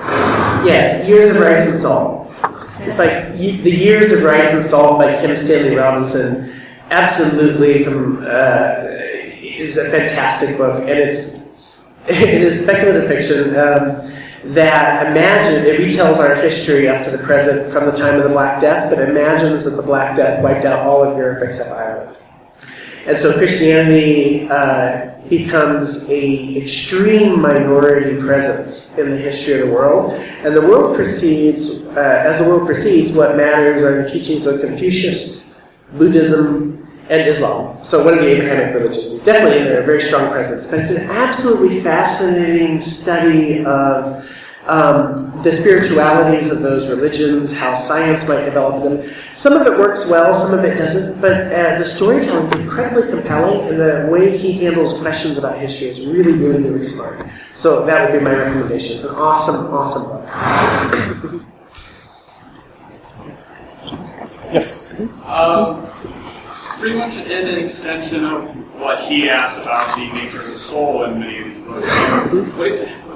Speaker 3: Yes, Years of Rice and Salt. The Years of Rice and Salt by Kim Stanley Robinson, absolutely is a fantastic book, and it is speculative fiction that it retells our history up to the present from the time of the Black Death, but imagines that the Black Death wiped out all of Europe except Ireland. And so Christianity becomes an extreme minority presence in the history of the world. And the world proceeds, as the world proceeds, what matters are the teachings of Confucius, Buddhism, and Islam. So one of the Abrahamic religions is definitely in there, a very strong presence. But it's an absolutely fascinating study of the spiritualities of those religions, how science might develop them. Some of it works well, some of it doesn't, but the storytelling is incredibly compelling, and the way he handles questions about history is really, really, really smart. So that would be my recommendation. It's an awesome, awesome book.
Speaker 1: Yes.
Speaker 10: Pretty much an extension of what he asked about the nature of the soul in many of these books.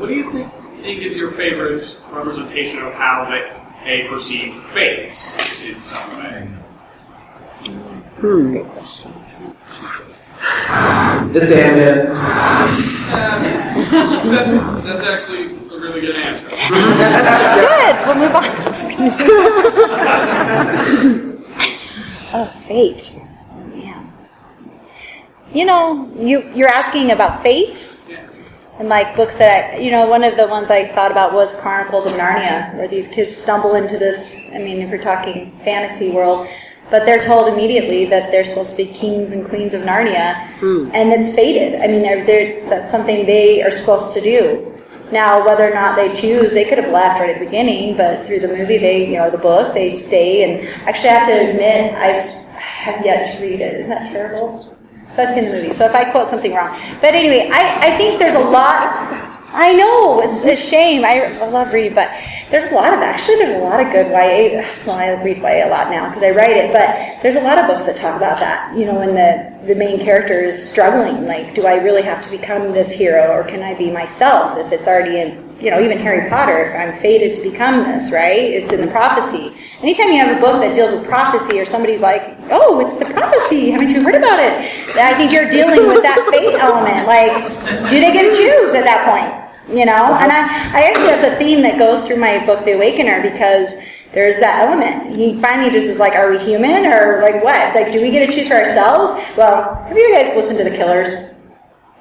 Speaker 10: What do you think is your favorite representation of how they perceive fate in some way?
Speaker 3: Great question. The Sandman.
Speaker 10: That's actually a really good answer.
Speaker 2: Good. We'll move on. Fate. Man. You're asking about fate? And books that one of the ones I thought about was Chronicles of Narnia, where these kids stumble into this, if you're talking fantasy world, but they're told immediately that they're supposed to be kings and queens of Narnia, and it's fated. I mean, that's something they are supposed to do. Now, whether or not they choose, they could have left right at the beginning, but through the movie, the book, they stay. And actually, I have to admit, I have yet to read it. Isn't that terrible? So I've seen the movie. So if I quote something wrong. But anyway, I think there's a lot. I know, it's a shame. I love reading, but there's a lot of good YA. Well, I read YA a lot now because I write it, but there's a lot of books that talk about that. When the main character is struggling, like, do I really have to become this hero, or can I be myself if it's already in, even Harry Potter, if I'm fated to become this, right? It's in the prophecy. Anytime you have a book that deals with prophecy, or somebody's like, oh, it's the prophecy, haven't you heard about it? I think you're dealing with that fate element. Like, do they get to choose at that point? And I actually, that's a theme that goes through my book, The Awakener, because there's that element. He finally just is like, are we human, or like what? Like, do we get to choose for ourselves? Well, have you guys listened to The Killers?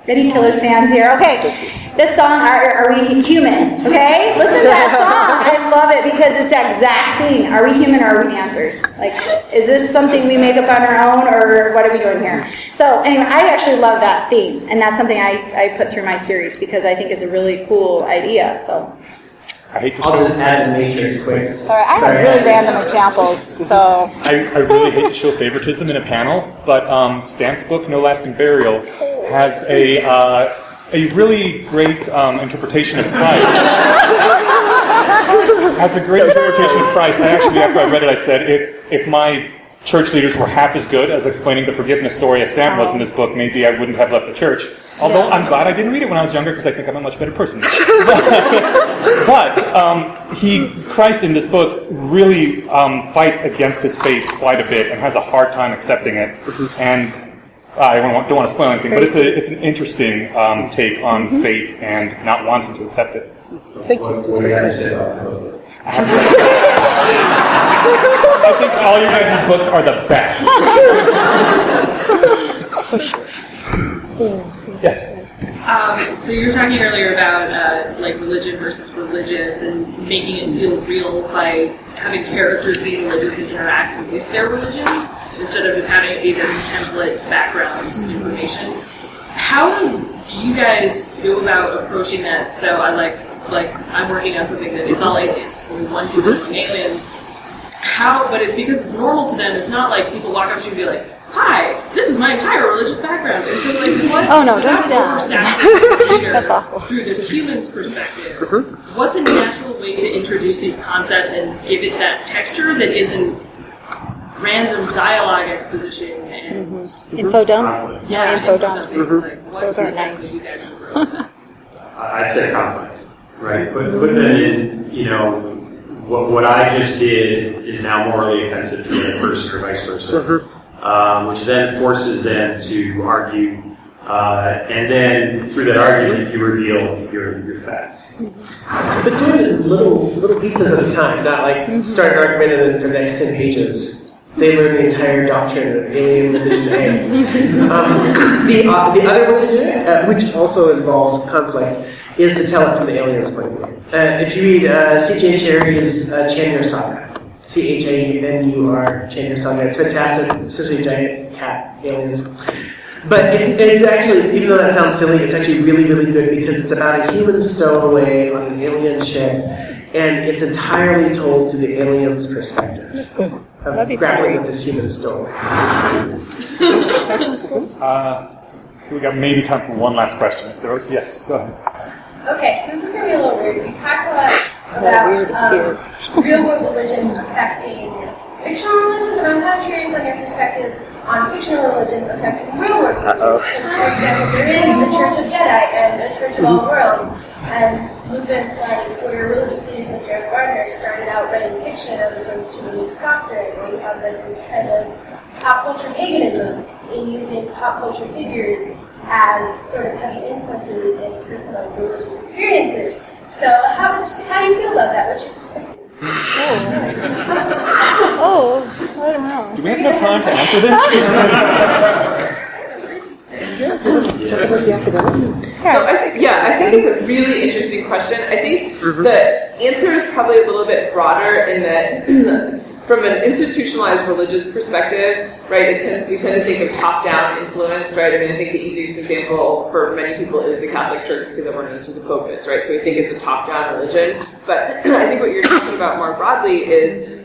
Speaker 2: Any Killers fans here? Okay. This song, Are We Human? Okay? Listen to that song. I love it because it's that exact thing. Are we human, or are we dancers? Like, is this something we make up on our own, or what are we doing here? So, anyway, I actually love that theme, and that's something I put through my series because I think it's a really cool idea. So,
Speaker 3: I'll just add the Matrix quick.
Speaker 2: sorry, I have really random examples. So,
Speaker 1: I really hate to show favoritism in a panel, but Stan's book, No Lasting Burial, has a really great interpretation of Christ. Has a great interpretation of Christ. I actually, after I read it, I said, if my church leaders were half as good as explaining the forgiveness story as Stan was in this book, maybe I wouldn't have left the church. Although I'm glad I didn't read it when I was younger, because I think I'm a much better person. But Christ in this book really fights against his faith quite a bit and has a hard time accepting it. And I don't want to spoil anything, but it's an interesting take on fate and not wanting to accept it.
Speaker 3: Thank you.
Speaker 5: What do you guys say about it?
Speaker 1: I think all your guys' books are the best.
Speaker 2: so sure.
Speaker 1: Yes.
Speaker 11: So you were talking earlier about like religion versus religious and making it feel real by having characters be religious and interact with their religions instead of just having it be this template background information. How do you guys go about approaching that? So I like I'm working on something that it's all aliens, only 1, 2 billion aliens. But it's because it's normal to them. It's not like people walk up to you and be like, hi, this is my entire religious background. And so, like, what?
Speaker 2: Oh, no, don't do that. That's awful.
Speaker 11: Through this human's perspective, what's a natural way to introduce these concepts and give it that texture that isn't random dialogue exposition and
Speaker 2: info dump?
Speaker 11: Yeah,
Speaker 2: info dumps.
Speaker 11: Like,
Speaker 2: Those aren't nice.
Speaker 5: I'd say conflict, right? Put them in, what I just did is now morally offensive to the other person or vice versa. Which then forces them to argue, and then through that argument you reveal your facts.
Speaker 3: But do it in little pieces at a time, not like start an argument and then for the next 10 pages they learn the entire doctrine of alien religion A. The other way to do it, which also involves conflict, is to tell it from the alien's point of view. If you read C.J. Cherry's Chandler Saga, CHANUR, Chandler Saga, it's fantastic, essentially giant cat aliens. But it's actually, even though that sounds silly, it's actually really, really good because it's about a human stowaway on an alien ship, and it's entirely told through the alien's perspective.
Speaker 2: That's good.
Speaker 3: Of grappling with this human stowaway.
Speaker 2: That sounds cool.
Speaker 1: We got maybe time for one last question. Yes, go ahead.
Speaker 6: Okay, so this is going to be a little weird. We talked a lot about real-world religions affecting fictional religions, and I'm kind of curious on your perspective on fictional religions affecting real-world religions. Because, for example, there is the Church of Jedi and the Church of All Worlds, and movements like where religious leaders like Jared Gardner started out writing fiction as opposed to religious doctrine, where you have like this trend of pop culture paganism in using pop culture figures as sort of heavy influences in personal religious experiences. So how do you feel about that? What's your perspective?
Speaker 2: Oh, I don't know.
Speaker 1: Do we have enough time to answer this?
Speaker 4: So I think it's a really interesting question. I think the answer is probably a little bit broader in that from an institutionalized religious perspective, right, we tend to think of top-down influence, right? I mean, I think the easiest example for many people is the Catholic Church because everyone knows who the Pope is, right? So we think it's a top-down religion. But I think what you're talking about more broadly is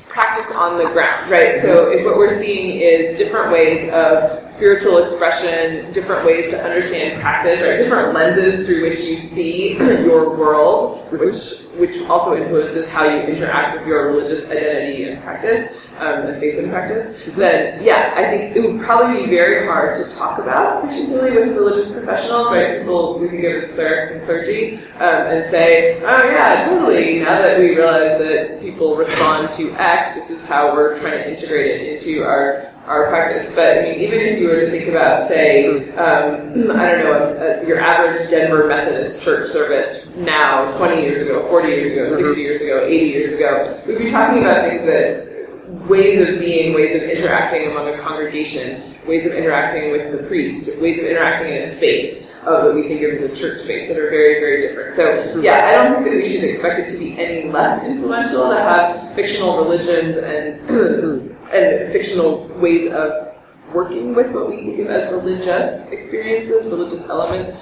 Speaker 4: practice on the ground, right? So if what we're seeing is different ways of spiritual expression, different ways to understand practice, right? Different lenses through which you see your world, which also influences how you interact with your religious identity and practice, and faith and practice, then yeah, I think it would probably be very hard to talk about, particularly with religious professionals, right? People we think of as clerics and clergy, and say, oh yeah, totally, now that we realize that people respond to X, this is how we're trying to integrate it into our practice. But I mean, even if you were to think about, say, I don't know, your average Denver Methodist church service now, 20 years ago, 40 years ago, 60 years ago, 80 years ago, we'd be talking about things that ways of being, ways of interacting among a congregation, ways of interacting with the priest, ways of interacting in a space that we think of as a church space that are very, very different. So yeah, I don't think that we should expect it to be any less influential to have fictional religions and fictional ways of working with what we think of as religious experiences, religious elements.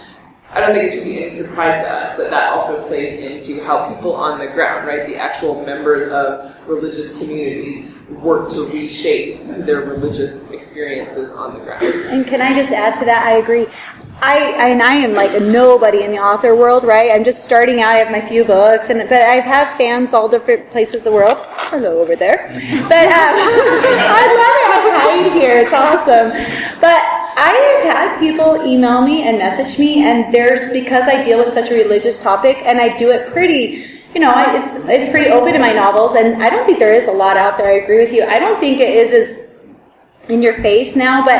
Speaker 4: I don't think it should be any surprise to us that that also plays into how people on the ground, right, the actual members of religious communities work to reshape their religious experiences on the ground.
Speaker 2: And can I just add to that? I agree. I am like a nobody in the author world, right? I'm just starting out. I have my few books, but I have fans all different places of the world. Hello over there. But I love it. I hide here. It's awesome. But I have had people email me and message me, and because I deal with such a religious topic, and I do it pretty, it's pretty open in my novels, and I don't think there is a lot out there. I agree with you. I don't think it is as in your face now, but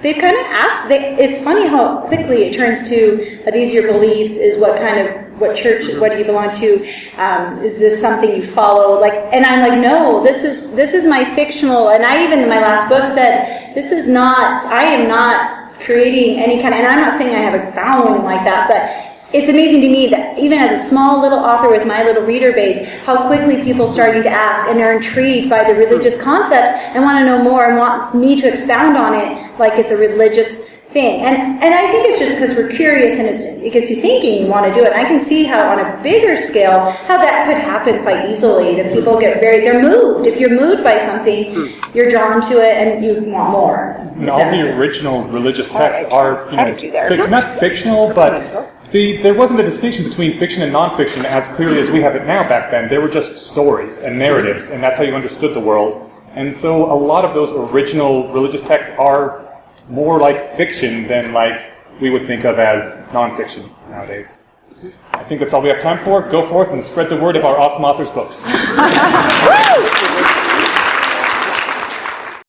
Speaker 2: they've kind of asked. It's funny how quickly it turns to these are your beliefs. Is what church? What do you belong to? Is this something you follow? And I'm like, no. This is my fictional. And I even in my last book said, this is not. I am not creating any kind of. And I'm not saying I have a following like that, but it's amazing to me that even as a small little author with my little reader base, how quickly people are starting to ask and are intrigued by the religious concepts and want to know more and want me to expound on it like it's a religious thing. And I think it's just because we're curious and it gets you thinking you want to do it. And I can see how on a bigger scale, how that could happen quite easily. That people they're moved. If you're moved by something, you're drawn to it and you want more.
Speaker 1: And all the original religious texts are, not fictional, but there wasn't a distinction between fiction and nonfiction as clearly as we have it now back then. They were just stories and narratives, and that's how you understood the world. And so a lot of those original religious texts are more like fiction than like we would think of as nonfiction nowadays. I think that's all we have time for. Go forth and spread the word of our awesome authors' books.